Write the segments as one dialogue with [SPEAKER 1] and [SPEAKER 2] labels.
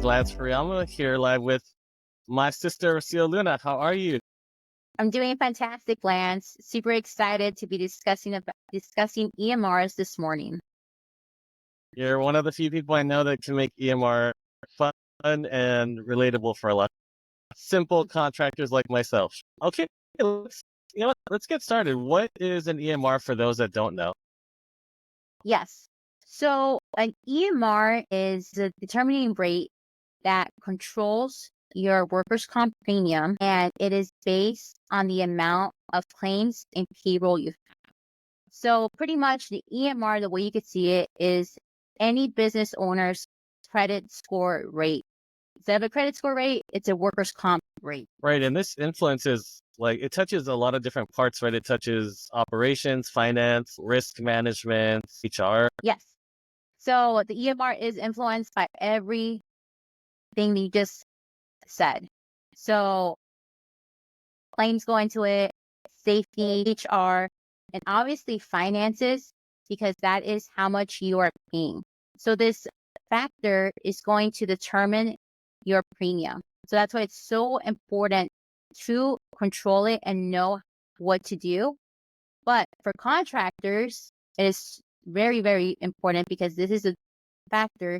[SPEAKER 1] is Lance Furiama here live with my sister, Rocio Luna. How are you?
[SPEAKER 2] I'm doing fantastic, Lance. Super excited to be discussing EMRs this morning.
[SPEAKER 1] You're one of the few people I know that can make EMR fun and relatable for a lot of simple contractors like myself. Okay, let's get started. What is an EMR for those that don't know?
[SPEAKER 2] Yes. So an EMR is the determining rate that controls your workers' comp premium, and it is based on the amount of claims and payroll you have. So pretty much the EMR, the way you could see it, is any business owner's credit score rate. Instead of a credit score rate, it's a workers' comp rate.
[SPEAKER 1] Right, and this influences, it touches a lot of different parts, right? It touches operations, finance, risk management, HR.
[SPEAKER 2] Yes. So the EMR is influenced by everything that you just said. So claims go into it, safety, HR, and obviously finances, because that is how much you are paying. So this factor is going to determine your premium. So that's why it's so important to control it and know what to do. But for contractors, it is very, very important because this is a factor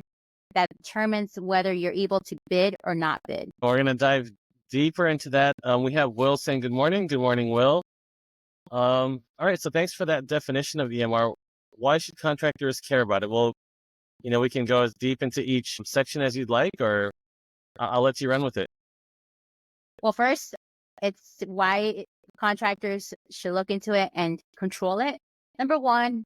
[SPEAKER 2] that determines whether you're able to bid or not bid.
[SPEAKER 1] We're going to dive deeper into that. We have Will saying good morning. Good morning, Will. All right, so thanks for that definition of EMR. Why should contractors care about it? Well, we can go as deep into each section as you'd like, or I'll let you run with it.
[SPEAKER 2] Well, first, it's why contractors should look into it and control it. Number one,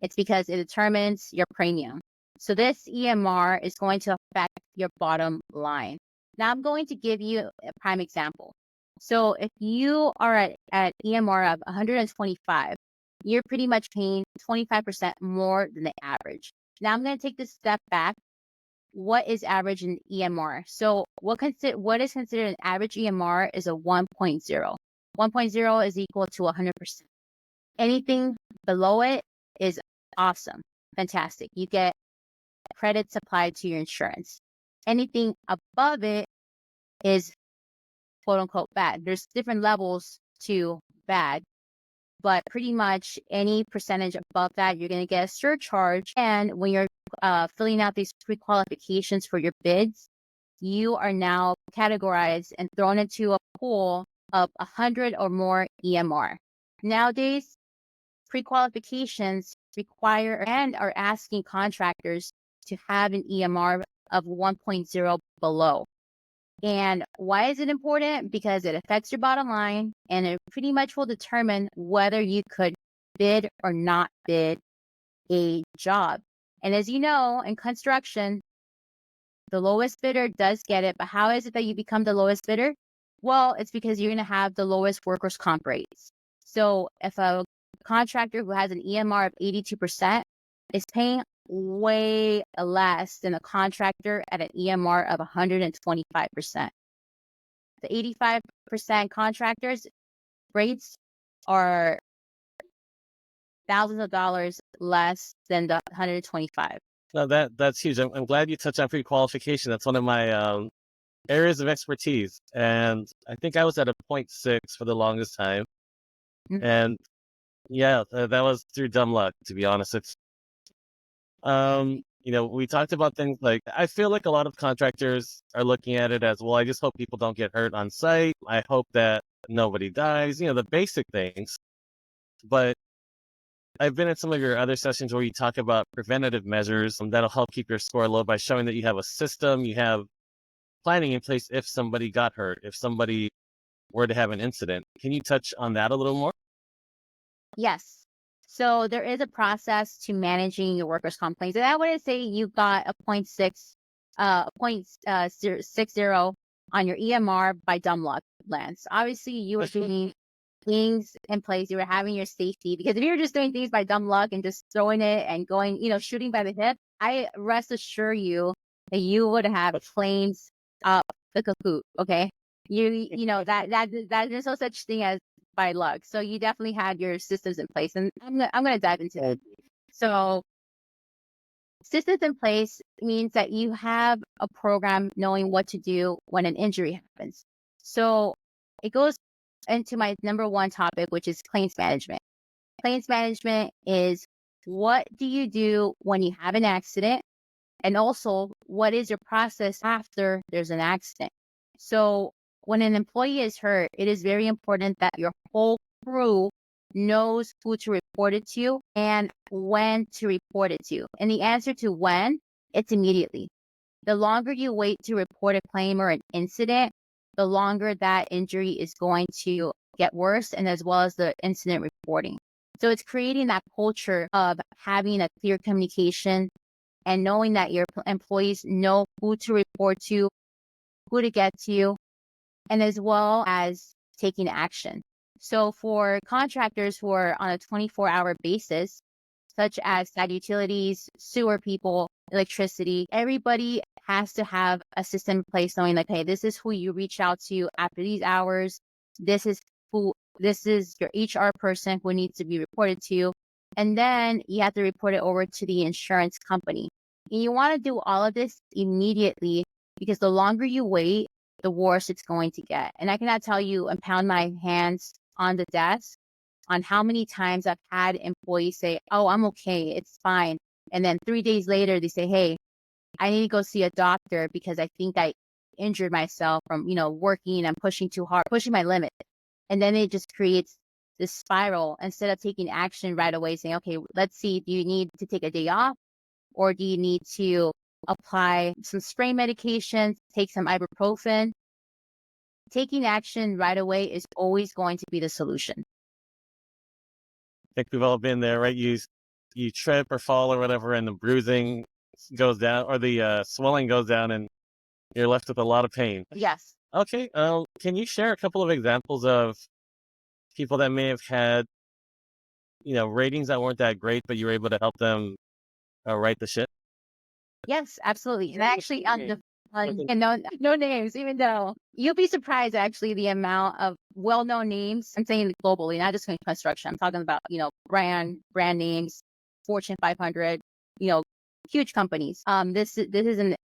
[SPEAKER 2] it's because it determines your premium. So this EMR is going to affect your bottom line. Now I'm going to give you a prime example. So if you are at EMR of 125, you're pretty much paying 25% more than the average. Now I'm going to take this step back. What is average in EMR? So what is considered an average EMR is a 1.0. 1.0 is equal to 100%. Anything below it is awesome, fantastic. You get credits applied to your insurance. Anything above it is quote unquote bad. There's different levels to bad, but pretty much any percentage above that, you're going to get a surcharge. And when you're filling out these pre-qualifications for your bids, you are now categorized and thrown into a pool of 100 or more EMR. Nowadays, pre-qualifications require and are asking contractors to have an EMR of 1.0 below. And why is it important? Because it affects your bottom line, and it pretty much will determine whether you could bid or not bid a job. And as you know, in construction, the lowest bidder does get it. But how is it that you become the lowest bidder? Well, it's because you're going to have the lowest workers' comp rates. So if a contractor who has an EMR of 82% is paying way less than a contractor at an EMR of 125%. The 85% contractors rates are thousands of dollars less than the 125.
[SPEAKER 1] No, that's huge. I'm glad you touched on pre-qualification. That's one of my areas of expertise. And I think I was at a 0.6 for the longest time.
[SPEAKER 2] Mm-hmm.
[SPEAKER 1] And yeah, that was through dumb luck, to be honest. It's we talked about things like, I feel like a lot of contractors are looking at it as, well, I just hope people don't get hurt on site. I hope that nobody dies, the basic things. But I've been at some of your other sessions where you talk about preventative measures that'll help keep your score low by showing that you have a system, you have planning in place if somebody got hurt, if somebody were to have an incident. Can you touch on that a little more?
[SPEAKER 2] Yes. So there is a process to managing your workers' comp claims. And I wouldn't say you got a 0.60 on your EMR by dumb luck, Lance. Obviously, you were doing things in place. You were having your safety, because if you were just doing things by dumb luck and just throwing it and going, shooting by the hip, I rest assure you that you would have claims up the cahoot. Okay. That there's no such thing as by luck. So you definitely had your systems in place, and I'm going to dive into it. So Systems in place means that you have a program knowing what to do when an injury happens. So it goes into my number one topic, which is claims management. Claims management is, what do you do when you have an accident? And also, what is your process after there's an accident? So when an employee is hurt, it is very important that your whole crew knows who to report it to and when to report it to. And the answer to when, it's immediately. The longer you wait to report a claim or an incident, the longer that injury is going to get worse, and as well as the incident reporting. So it's creating that culture of having a clear communication and knowing that your employees know who to report to, who to get to, and as well as taking action. So for contractors who are on a 24-hour basis, such as site utilities, sewer people, electricity, everybody has to have a system in place knowing like, hey, this is who you reach out to after these hours. This is your HR person who needs to be reported to. And then you have to report it over to the insurance company. And you want to do all of this immediately, because the longer you wait, the worse it's going to get. And I cannot tell you and pound my hands on the desk on how many times I've had employees say, oh, I'm okay, it's fine. And then 3 days later, they say, hey, I need to go see a doctor because I think I injured myself from, working and pushing too hard, pushing my limit. And then it just creates this spiral instead of taking action right away, saying, okay, let's see, do you need to take a day off? Or do you need to apply some spray medications, take some ibuprofen? Taking action right away is always going to be the solution.
[SPEAKER 1] I think we've all been there, right? You trip or fall or whatever, and the bruising goes down, or the swelling goes down, and you're left with a lot of pain.
[SPEAKER 2] Yes.
[SPEAKER 1] Okay. Can you share a couple of examples of people that may have had, ratings that weren't that great, but you were able to help them right the ship?
[SPEAKER 2] Yes, absolutely. And actually, and no names, even though you'll be surprised actually the amount of well-known names. I'm saying globally, not just in construction. I'm talking about, brand names, Fortune 500, huge companies. This is an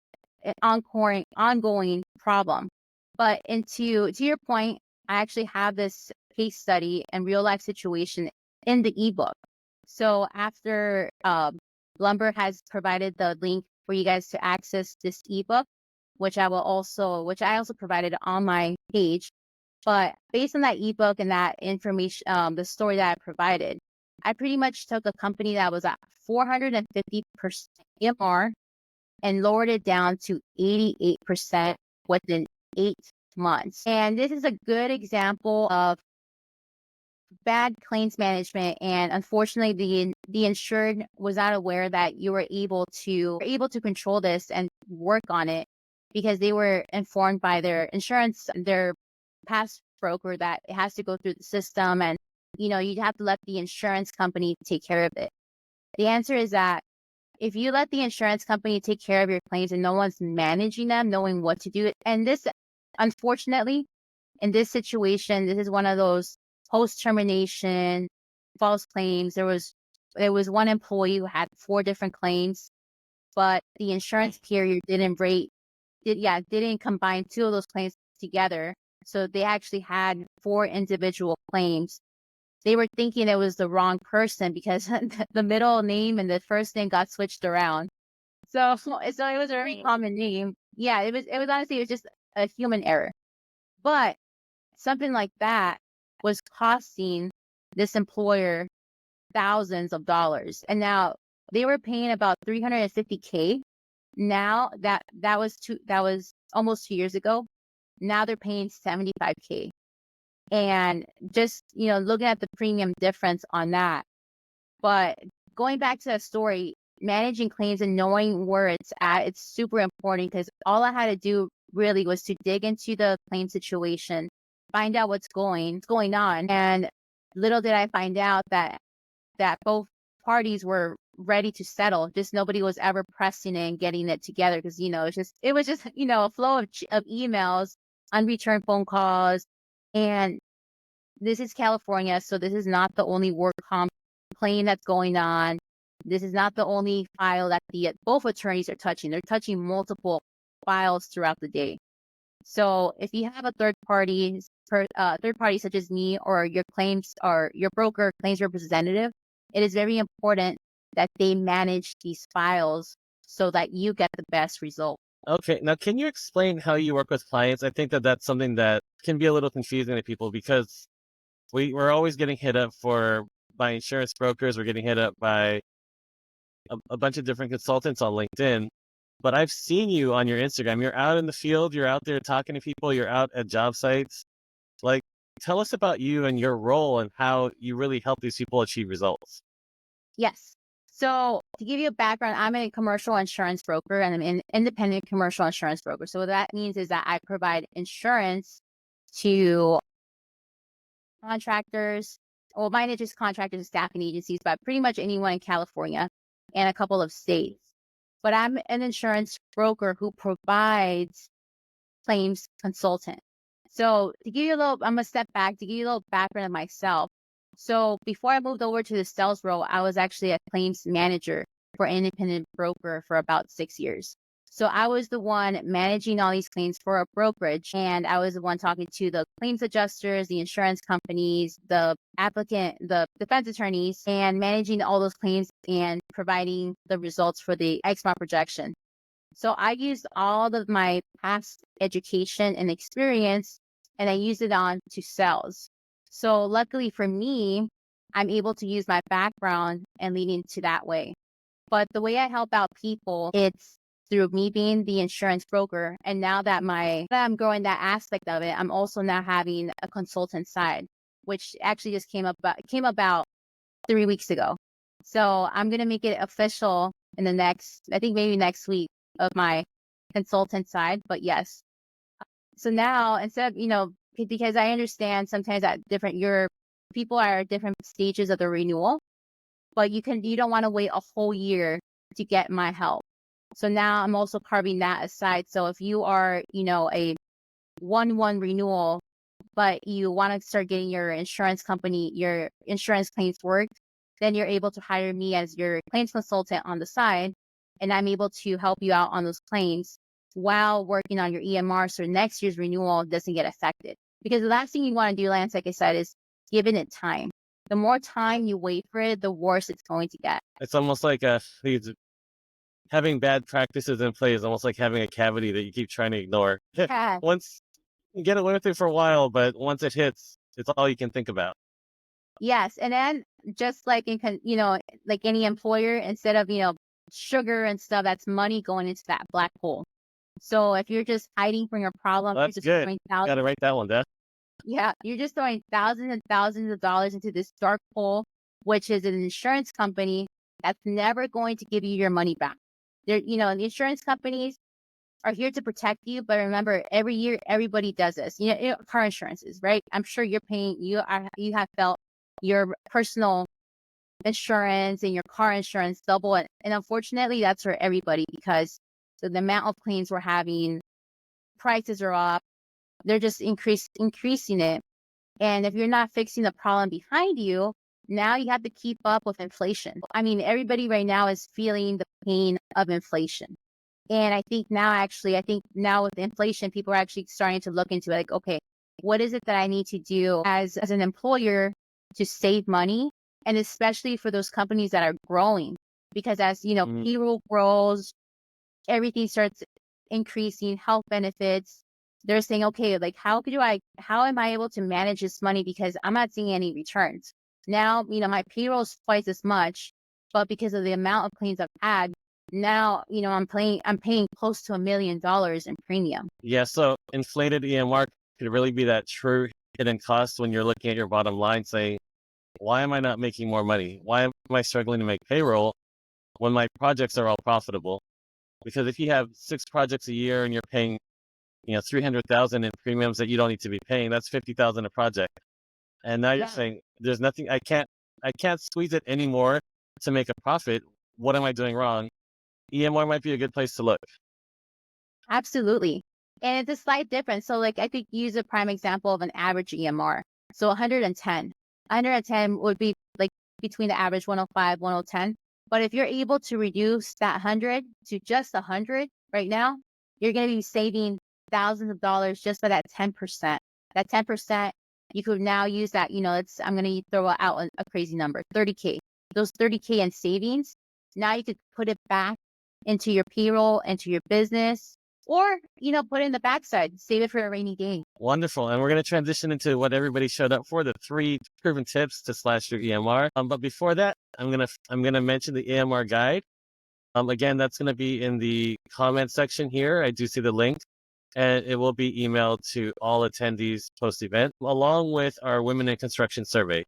[SPEAKER 2] ongoing problem. But to your point, I actually have this case study and real life situation in the ebook. So after Lumber has provided the link for you guys to access this ebook, which I also provided on my page. But based on that ebook and that information, the story that I provided, I pretty much took a company that was at 450% EMR and lowered it down to 88% within 8 months. And this is a good example of bad claims management, and unfortunately the insured was not aware that you were able to control this and work on it, because they were informed by their past broker that it has to go through the system, and you'd have to let the insurance company take care of it. The answer is that if you let the insurance company take care of your claims and no one's managing them, knowing what to do, and this, unfortunately, in this situation, this is one of those post-termination false claims. There was one employee who had 4 different claims, but the insurance carrier didn't combine 2 of those claims together. So they actually had 4 individual claims. They were thinking it was the wrong person because the middle name and the first name got switched around. So it was a very common name. Yeah, it was honestly, it was just a human error. But something like that was costing this employer thousands of dollars. And now they were paying about $350K. Now that was almost 2 years ago. Now they're paying $75K. And just, looking at the premium difference on that. But going back to that story, managing claims and knowing where it's at, it's super important, because all I had to do really was to dig into the claim situation, find out what's going on. And little did I find out that both parties were ready to settle. Just nobody was ever pressing it and getting it together, because, it was just a flow of emails, unreturned phone calls. And this is California, so this is not the only work comp claim that's going on. This is not the only file that both attorneys are touching. They're touching multiple files throughout the day. So if you have a third party such as me or your claims or your broker claims representative, it is very important that they manage these files so that you get the best result.
[SPEAKER 1] Okay, now can you explain how you work with clients? I think that that's something that can be a little confusing to people because we're always getting hit up by insurance brokers. We're getting hit up by a bunch of different consultants on LinkedIn. But I've seen you on your Instagram. You're out in the field. You're out there talking to people. You're out at job sites. Like, tell us about you and your role and how you really help these people achieve results.
[SPEAKER 2] Yes. So to give you a background, I'm a commercial insurance broker and I'm an independent commercial insurance broker. So what that means is that I provide insurance to contractors, well, mine is just contractors and staffing agencies, but pretty much anyone in California and a couple of states. But I'm an insurance broker who provides claims consultant. So to give you I'm gonna step back to give you a little background of myself. So before I moved over to the sales role, I was actually a claims manager for an independent broker for about 6 years. So I was the one managing all these claims for a brokerage, and I was the one talking to the claims adjusters, the insurance companies, the applicant, the defense attorneys, and managing all those claims and providing the results for the X-mod projection. So I used all of my past education and experience, and I used it on to sales. So luckily for me, I'm able to use my background and lead into that way. But the way I help out people, it's through me being the insurance broker. And now that I'm growing that aspect of it, I'm also now having a consultant side, which actually just came about 3 weeks ago. So I'm going to make it official in maybe next week of my consultant side. But yes. So now instead of, because I understand sometimes that your people are at different stages of the renewal, but you don't want to wait a whole year to get my help. So now I'm also carving that aside. So if you are, a 1/1 renewal, but you want to start getting your insurance claims worked, then you're able to hire me as your claims consultant on the side. And I'm able to help you out on those claims while working on your EMR so next year's renewal doesn't get affected. Because the last thing you want to do, Lance, like I said, is giving it time. The more time you wait for it, the worse it's going to get.
[SPEAKER 1] It's almost like having bad practices in play is almost like having a cavity that you keep trying to ignore.
[SPEAKER 2] Yeah.
[SPEAKER 1] Once you get away with it for a while, but once it hits, it's all you can think about.
[SPEAKER 2] Yes. And then just like like any employer, instead of, sugar and stuff, that's money going into that black hole. So if you're just hiding from your problem,
[SPEAKER 1] Well,
[SPEAKER 2] you're
[SPEAKER 1] that's
[SPEAKER 2] just
[SPEAKER 1] good.
[SPEAKER 2] throwing
[SPEAKER 1] Got to write that one down.
[SPEAKER 2] you're just throwing thousands and thousands of dollars into this dark hole, which is an insurance company that's never going to give you your money back. The insurance companies are here to protect you, but remember, every year everybody does this. Car insurances, right? I'm sure you're paying. You have felt your personal insurance and your car insurance double, and unfortunately, that's for everybody because the amount of claims we're having, prices are up. They're just increasing it, and if you're not fixing the problem behind you, now you have to keep up with inflation. I mean, everybody right now is feeling the pain of inflation. And I think now with inflation, people are actually starting to look into it, like, okay, what is it that I need to do as an employer to save money? And especially for those companies that are growing, because as payroll grows, everything starts increasing, health benefits. They're saying, okay, like how am I able to manage this money? Because I'm not seeing any returns. Now, my payroll is twice as much, but because of the amount of claims I've had, now, I'm paying close to $1 million in premium.
[SPEAKER 1] Yeah, so inflated EMR could really be that true hidden cost when you're looking at your bottom line saying, why am I not making more money? Why am I struggling to make payroll when my projects are all profitable? Because if you have 6 projects a year and you're paying, $300,000 in premiums that you don't need to be paying, that's $50,000 a project. And now you're saying there's nothing, I can't squeeze it anymore to make a profit. What am I doing wrong? EMR might be a good place to look.
[SPEAKER 2] Absolutely. And it's a slight difference. So like I could use a prime example of an average EMR. So 110 would be like between the average 105, 110. But if you're able to reduce that 100 to just 100 right now, you're going to be saving thousands of dollars just by that 10%. That 10%, you could now use that, I'm going to throw out a crazy number, 30K. Those 30K in savings, now you could put it back into your payroll, into your business, or, put it in the backside, save it for a rainy day.
[SPEAKER 1] Wonderful. And we're going to transition into what everybody showed up for, the 3 proven tips to slash your EMR. But before that, I'm going to mention the EMR guide. Again, that's going to be in the comment section here. I do see the link, and it will be emailed to all attendees post-event, along with our Women in Construction survey.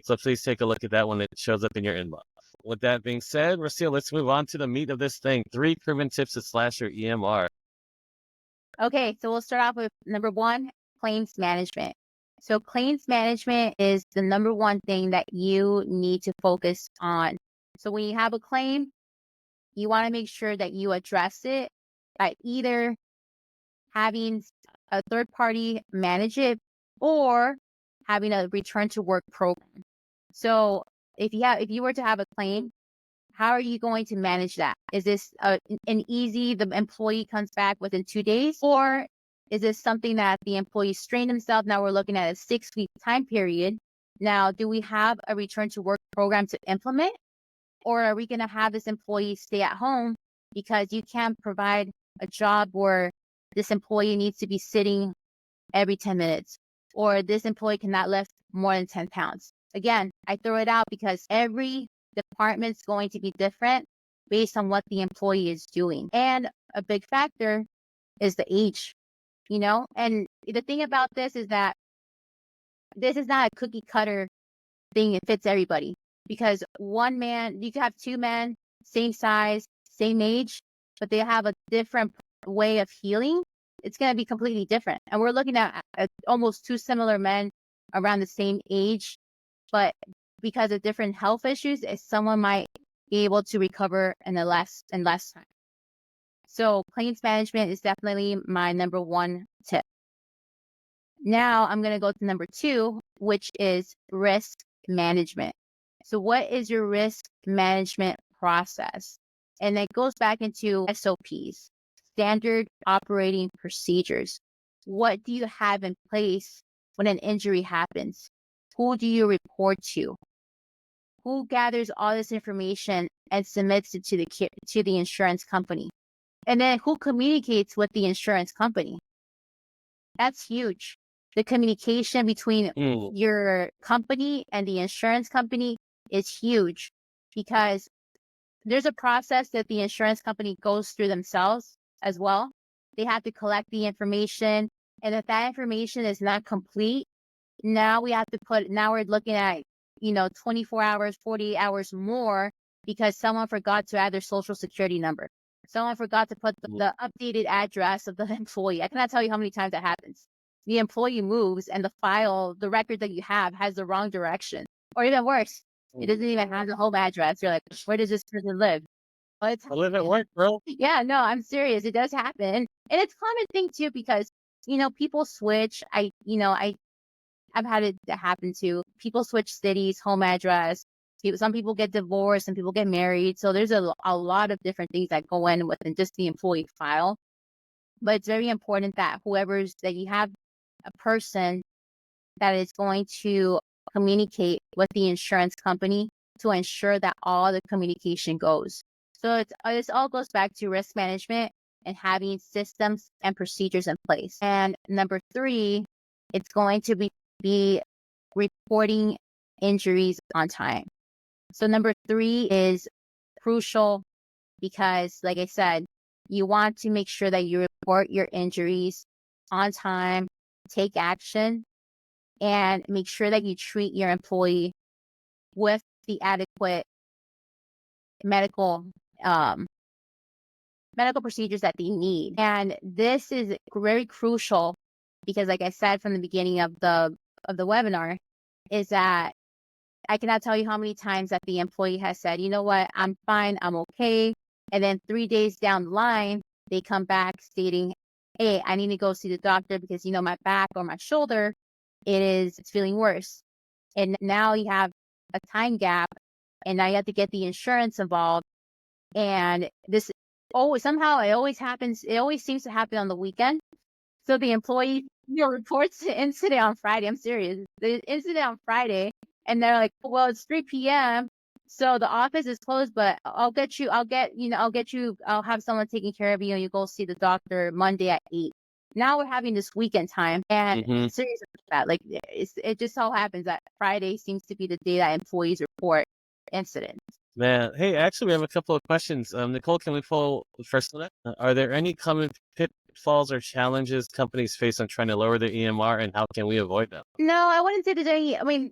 [SPEAKER 1] So please take a look at that when it shows up in your inbox. With that being said, Rocio, let's move on to the meat of this thing. 3 proven tips to slash your EMR.
[SPEAKER 2] Okay, so we'll start off with number 1, claims management. So claims management is the number 1 thing that you need to focus on. So when you have a claim, you want to make sure that you address it by either having a third party manage it or having a return to work program. So if you were to have a claim, how are you going to manage that? Is this an easy, the employee comes back within 2 days? Or is this something that the employee strained themselves? Now we're looking at a 6-week time period. Now, do we have a return to work program to implement? Or are we going to have this employee stay at home because you can't provide a job where this employee needs to be sitting every 10 minutes, or this employee cannot lift more than 10 pounds? Again, I throw it out because every department's going to be different based on what the employee is doing. And a big factor is the age, and the thing about this is that this is not a cookie cutter thing. It fits everybody, because one man, you could have 2 men, same size, same age, but they have a different way of healing. It's going to be completely different. And we're looking at almost 2 similar men around the same age, but because of different health issues, someone might be able to recover in less time. So claims management is definitely my number 1 tip. Now I'm going to go to number 2, which is risk management. So what is your risk management process? And it goes back into SOPs, standard operating procedures. What do you have in place when an injury happens? Who do you report to? Who gathers all this information and submits it to the insurance company? And then who communicates with the insurance company? That's huge. The communication between your company and the insurance company is huge, because there's a process that the insurance company goes through themselves as well. They have to collect the information, and if that information is not complete, now we're looking at 24 hours, 48 hours more, because someone forgot to add their social security number. Someone forgot to put the updated address of the employee. I cannot tell you how many times that happens. The employee moves and the record that you have has the wrong direction. Or even worse, it doesn't even have the home address. You're like, where does this person live? Well,
[SPEAKER 1] I live at work, bro.
[SPEAKER 2] Yeah, no, I'm serious. It does happen. And it's a common thing too, because, people switch. I've had it happen too. People switch cities, home address. Some people get divorced, some people get married. So there's a lot of different things that go in within just the employee file. But it's very important that that you have a person that is going to communicate with the insurance company to ensure that all the communication goes. So this all goes back to risk management and having systems and procedures in place. And number 3, it's going to be reporting injuries on time. So number 3 is crucial, because, like I said, you want to make sure that you report your injuries on time, take action, and make sure that you treat your employee with the adequate medical procedures that they need. And this is very crucial, because, like I said from the beginning of the webinar, is that I cannot tell you how many times that the employee has said, you know what, I'm fine, I'm okay. And then 3 days down the line, they come back stating, hey, I need to go see the doctor because, my back or my shoulder, it's feeling worse. And now you have a time gap and now you have to get the insurance involved. And this somehow it always happens. It always seems to happen on the weekend. So the employee reports the incident on Friday. I'm serious. The incident on Friday, and they're like, "Well, it's 3 p.m. So the office is closed, but I'll get you. I'll have someone taking care of you, and you go see the doctor Monday at 8." Now we're having this weekend time, and serious about that. Like it just so happens that Friday seems to be the day that employees report incidents.
[SPEAKER 1] Man, hey, actually, we have a couple of questions. Nicole, can we pull the first one up? Are there any common pitfalls or challenges companies face on trying to lower their EMR, and how can we avoid them?
[SPEAKER 2] No, I wouldn't say there's any. I mean,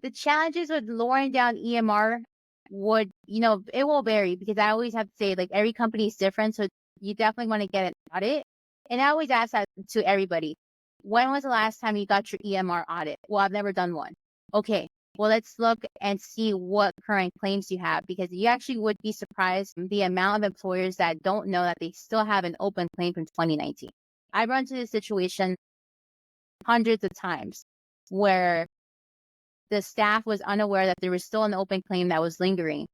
[SPEAKER 2] the challenges with lowering down EMR would, it will vary, because I always have to say, like, every company is different. So you definitely want to get an audit. And I always ask that to everybody. When was the last time you got your EMR audit? Well, I've never done one. Okay. Well, let's look and see what current claims you have, because you actually would be surprised the amount of employers that don't know that they still have an open claim from 2019. I've run into this situation hundreds of times where the staff was unaware that there was still an open claim that was lingering.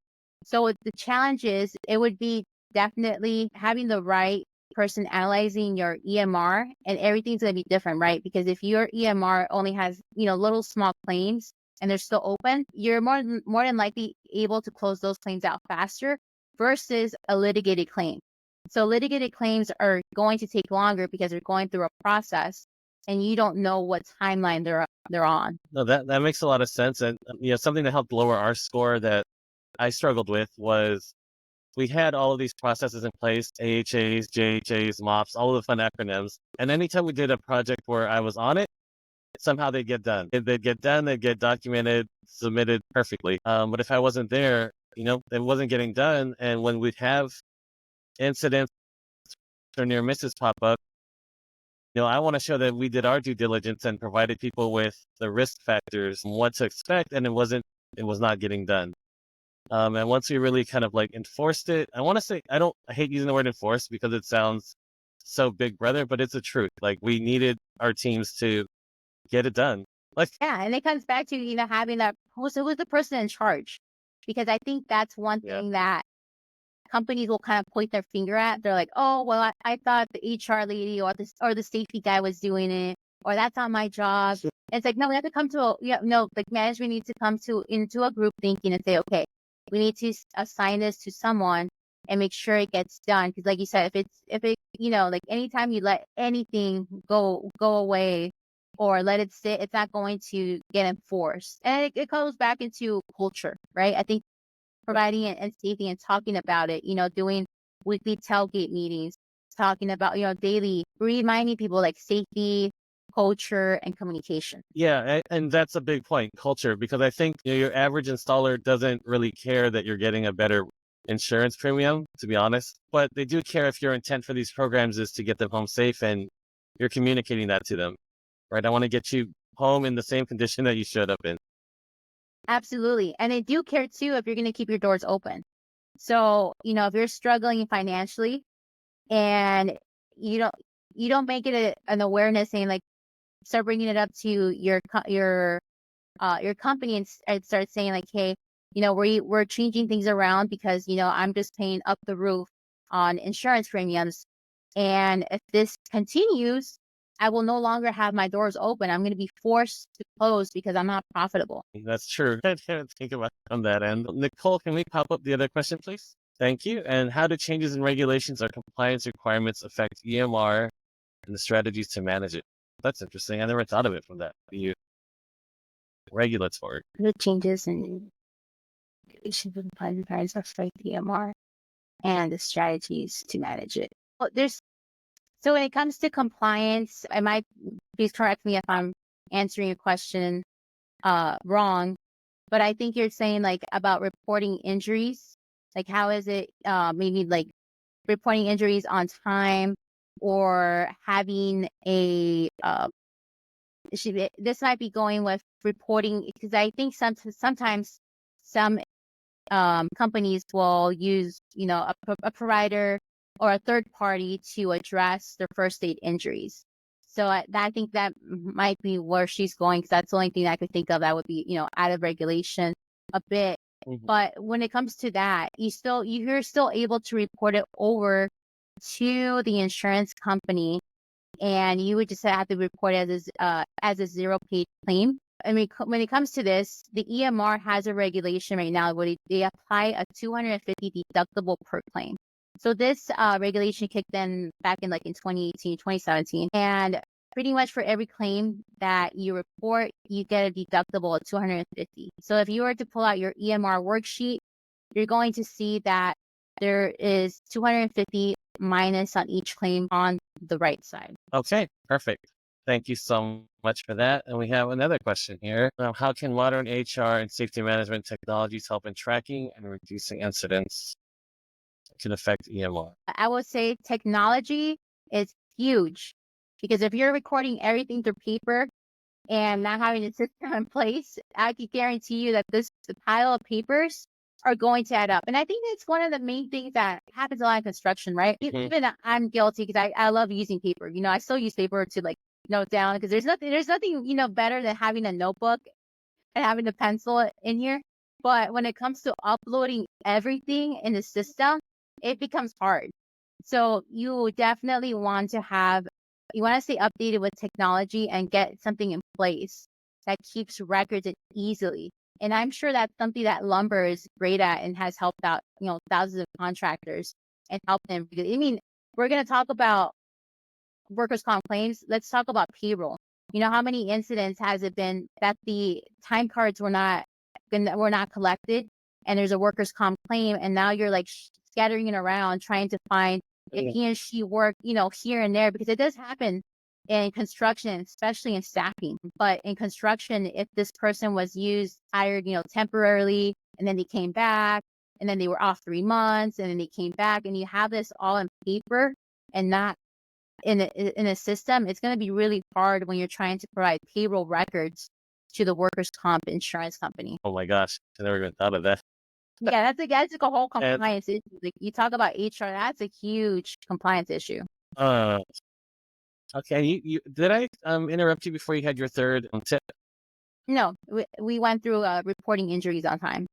[SPEAKER 2] So the challenge is, it would be definitely having the right person analyzing your EMR, and everything's going to be different, right? Because if your EMR only has, little small claims and they're still open, you're more than likely able to close those claims out faster versus a litigated claim. So litigated claims are going to take longer because they're going through a process, and you don't know what timeline they're on.
[SPEAKER 1] No, that makes a lot of sense. And something that helped lower our score that I struggled with was, we had all of these processes in place: AHAs, JHAs, MOPs, all of the fun acronyms. And anytime we did a project where I was on it, somehow they'd get done. They'd get documented, submitted perfectly. But if I wasn't there, it wasn't getting done. And when we'd have incidents or near misses pop up, I want to show that we did our due diligence and provided people with the risk factors and what to expect, and it was not getting done. And once we really kind of like enforced it, I hate using the word enforce because it sounds so big brother, but it's the truth. Like, we needed our teams to get it done.
[SPEAKER 2] Yeah, and it comes back to, having that, who's the person in charge? Because I think that's one thing that companies will kind of point their finger at. They're like, "Oh, well, I thought the HR lady or the safety guy was doing it, or that's not my job." And it's like, no, we have to come to management needs to come into a group thinking and say, okay, we need to assign this to someone and make sure it gets done. Because like you said, if it like anytime you let anything go away or let it sit, it's not going to get enforced. And it goes back into culture, right? I think providing it and safety and talking about it, doing weekly tailgate meetings, talking about, daily, reminding people like safety, culture, and communication.
[SPEAKER 1] Yeah, and that's a big point, culture, because I think your average installer doesn't really care that you're getting a better insurance premium, to be honest, but they do care if your intent for these programs is to get them home safe, and you're communicating that to them, right? I want to get you home in the same condition that you showed up in.
[SPEAKER 2] Absolutely. And they do care too if you're going to keep your doors open. So, if you're struggling financially and you don't make it an awareness, saying like, start bringing it up to your company and start saying like, hey, we're changing things around because, I'm just paying up the roof on insurance premiums. And if this continues, I will no longer have my doors open. I'm going to be forced to close because I'm not profitable.
[SPEAKER 1] That's true. I didn't think about it on that end. Nicole, can we pop up the other question, please? Thank you. And how do changes in regulations or compliance requirements affect EMR and the strategies to manage it? That's interesting. I never thought of it from that view. Regulatory.
[SPEAKER 2] The changes in regulations and compliance requirements affect EMR and the strategies to manage it. Well, so when it comes to compliance, please correct me if I'm answering your question wrong, but I think you're saying like about reporting injuries. Like, how is it maybe like reporting injuries on time, or having this might be going with reporting, because I think sometimes some companies will use a provider or a third party to address their first aid injuries. So I think that might be where she's going, because that's the only thing I could think of that would be out of regulation a bit.
[SPEAKER 1] Mhm.
[SPEAKER 2] But when it comes to that, you're still able to report it over to the insurance company, and you would just have to report it as a zero-page claim. I mean, when it comes to this, the EMR has a regulation right now where they apply a $250 deductible per claim. So this regulation kicked in back in 2018, 2017, and pretty much for every claim that you report, you get a deductible of $250. So if you were to pull out your EMR worksheet, you're going to see that there is $250 minus on each claim on the right side.
[SPEAKER 1] Okay, perfect. Thank you so much for that. And we have another question here. How can modern HR and safety management technologies help in tracking and reducing incidents that can affect EMR?
[SPEAKER 2] I would say technology is huge, because if you're recording everything through paper and not having a system in place, I can guarantee you that the pile of papers are going to add up. And I think that's one of the main things that happens a lot in construction, right?
[SPEAKER 1] Mhm.
[SPEAKER 2] Even I'm guilty, because I love using paper. I still use paper to note down, because there's nothing, better than having a notebook and having a pencil in here. But when it comes to uploading everything in the system, it becomes hard. So you definitely want to stay updated with technology and get something in place that keeps records easily. And I'm sure that's something that lumber is great at and has helped out, thousands of contractors and helped them. I mean, we're going to talk about workers' comp claims. Let's talk about payroll. How many incidents has it been that the time cards were not collected, and there's a workers' comp claim, and now you're scattering it around trying to find if he and she work, here and there, because it does happen in construction, especially in staffing. But in construction, if this person was hired, temporarily, and then they came back, and then they were off 3 months, and then they came back, and you have this all in paper and not in a system, it's going to be really hard when you're trying to provide payroll records to the workers' comp insurance company.
[SPEAKER 1] Oh my gosh, I never even thought of that.
[SPEAKER 2] Yeah, that's a whole
[SPEAKER 1] And
[SPEAKER 2] compliance issue. You talk about HR, that's a huge compliance issue.
[SPEAKER 1] uh, okay, did I interrupt you before you had your third tip?
[SPEAKER 2] No, we went through reporting injuries on time.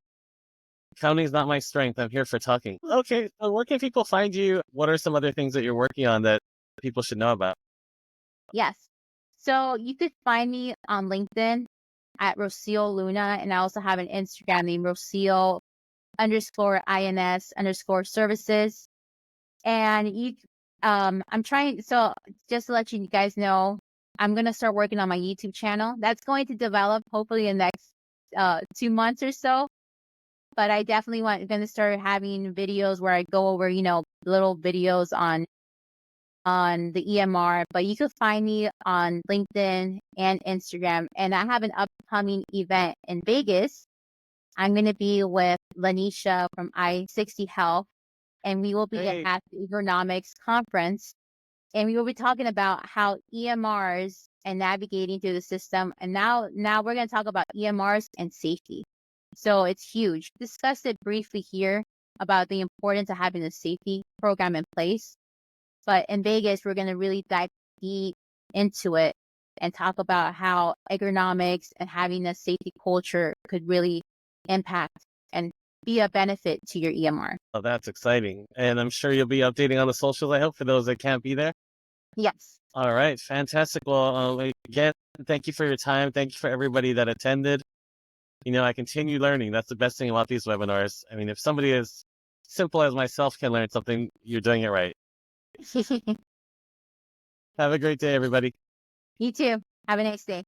[SPEAKER 1] Counting is not my strength. I'm here for talking. Okay, so where can people find you? What are some other things that you're working on that people should know about?
[SPEAKER 2] Yes. So you could find me on LinkedIn at Rocio Luna, and I also have an Instagram named Rocio_INS_services. And I'm trying, so just to let you guys know, I'm going to start working on my YouTube channel. That's going to develop hopefully in the next 2 months or so. But I definitely going to start having videos where I go over, little videos on the EMR. But you can find me on LinkedIn and Instagram. And I have an upcoming event in Vegas. I'm going to be with Lanisha from I-60 Health, and we will be
[SPEAKER 1] Hey,
[SPEAKER 2] at the Ergonomics conference, and we will be talking about how EMRs and navigating through the system. And now we're going to talk about EMRs and safety. So it's huge. Discussed it briefly here about the importance of having a safety program in place. But in Vegas, we're going to really dive deep into it and talk about how ergonomics and having a safety culture could really impact and be a benefit to your EMR.
[SPEAKER 1] oh, that's exciting. And I'm sure you'll be updating on the socials, I hope, for those that can't be there.
[SPEAKER 2] Yes.
[SPEAKER 1] All right, fantastic. Well, again, thank you for your time. Thank you for everybody that attended. I continue learning. That's the best thing about these webinars. I mean, if somebody as simple as myself can learn something, you're doing it right. Have a great day, everybody.
[SPEAKER 2] You too. Have a nice day.